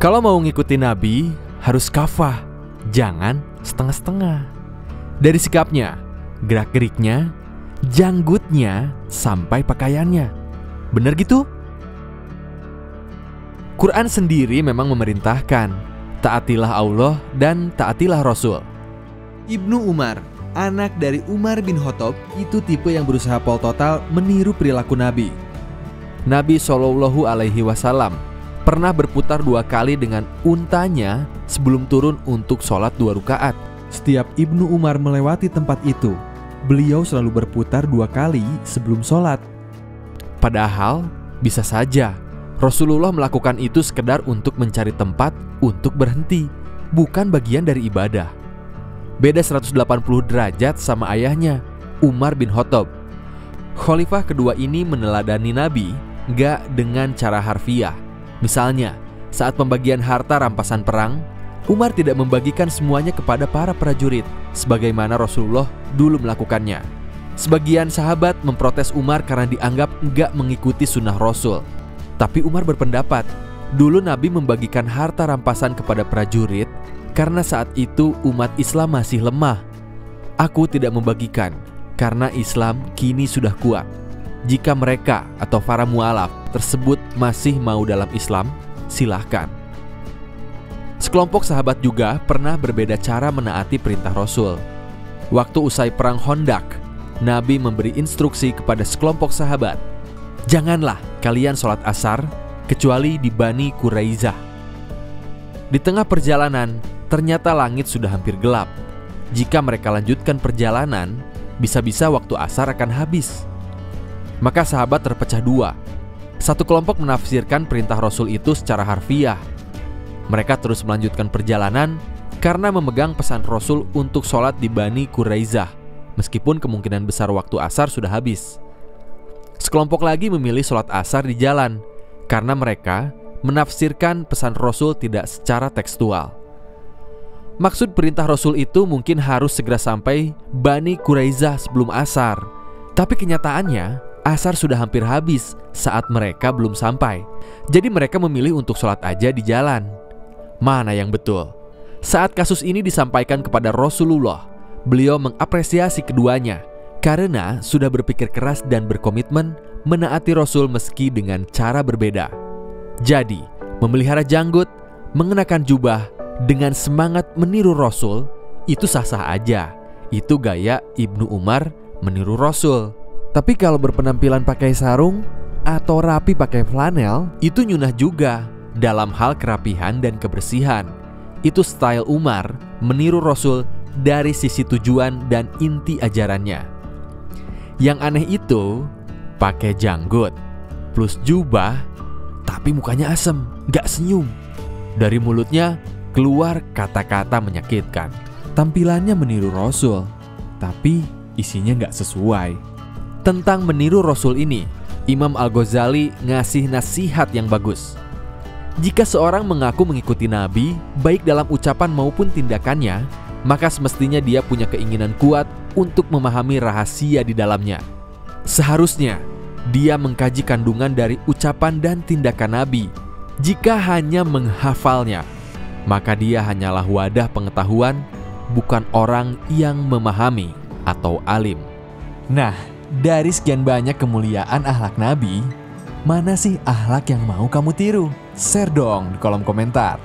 Kalau mau ngikutin Nabi, harus kafah, jangan setengah-setengah. Dari sikapnya, gerak-geriknya, janggutnya, sampai pakaiannya. Bener gitu? Quran sendiri memang memerintahkan, taatilah Allah dan taatilah Rasul. Ibnu Umar, anak dari Umar bin Khattab, itu tipe yang berusaha pol total meniru perilaku Nabi. Nabi SAW pernah berputar 2 kali dengan untanya sebelum turun untuk sholat 2 rakaat. Setiap Ibnu Umar melewati tempat itu, beliau selalu berputar 2 kali sebelum sholat. Padahal bisa saja Rasulullah melakukan itu sekedar untuk mencari tempat untuk berhenti, bukan bagian dari ibadah. Beda 180 derajat sama ayahnya, Umar bin Khattab. Khalifah kedua ini meneladani Nabi gak dengan cara harfiah. Misalnya, saat pembagian harta rampasan perang, Umar tidak membagikan semuanya kepada para prajurit, sebagaimana Rasulullah dulu melakukannya. Sebagian sahabat memprotes Umar karena dianggap gak mengikuti sunnah Rasul. Tapi Umar berpendapat, dulu Nabi membagikan harta rampasan kepada prajurit karena saat itu umat Islam masih lemah. Aku tidak membagikan karena Islam kini sudah kuat. Jika mereka atau para mualaf tersebut masih mau dalam Islam, silahkan. Sekelompok sahabat juga pernah berbeda cara menaati perintah Rasul. Waktu usai perang Khandaq, Nabi memberi instruksi kepada sekelompok sahabat, janganlah kalian sholat asar kecuali di Bani Quraizah. Di tengah perjalanan, ternyata langit sudah hampir gelap. Jika mereka lanjutkan perjalanan, bisa-bisa waktu asar akan habis. Maka sahabat terpecah 2. Satu kelompok menafsirkan perintah Rasul itu secara harfiah. Mereka terus melanjutkan perjalanan karena memegang pesan Rasul untuk sholat di Bani Quraizah, meskipun kemungkinan besar waktu asar sudah habis. Sekelompok lagi memilih sholat asar di jalan karena mereka menafsirkan pesan Rasul tidak secara tekstual. Maksud perintah Rasul itu mungkin harus segera sampai Bani Quraizah sebelum asar. Tapi kenyataannya asar sudah hampir habis saat mereka belum sampai. Jadi mereka memilih untuk sholat aja di jalan. Mana yang betul? Saat kasus ini disampaikan kepada Rasulullah, beliau mengapresiasi keduanya karena sudah berpikir keras dan berkomitmen menaati Rasul meski dengan cara berbeda. Jadi, memelihara janggut, mengenakan jubah, dengan semangat meniru Rasul, itu sah-sah aja. Itu gaya Ibnu Umar meniru Rasul. Tapi kalau berpenampilan pakai sarung atau rapi pakai flanel, itu nyunah juga dalam hal kerapihan dan kebersihan. Itu style Umar meniru Rasul dari sisi tujuan dan inti ajarannya. Yang aneh itu pakai janggut plus jubah, tapi mukanya asem, gak senyum. Dari mulutnya keluar kata-kata menyakitkan. Tampilannya meniru Rasul, tapi isinya gak sesuai. Tentang meniru Rasul ini, Imam Al-Ghazali ngasih nasihat yang bagus. Jika seorang mengaku mengikuti Nabi, baik dalam ucapan maupun tindakannya, maka semestinya dia punya keinginan kuat untuk memahami rahasia di dalamnya. Seharusnya dia mengkaji kandungan dari ucapan dan tindakan Nabi. Jika hanya menghafalnya, maka dia hanyalah wadah pengetahuan, bukan orang yang memahami atau alim. Nah, dari sekian banyak kemuliaan akhlak Nabi, mana sih akhlak yang mau kamu tiru? Share dong di kolom komentar.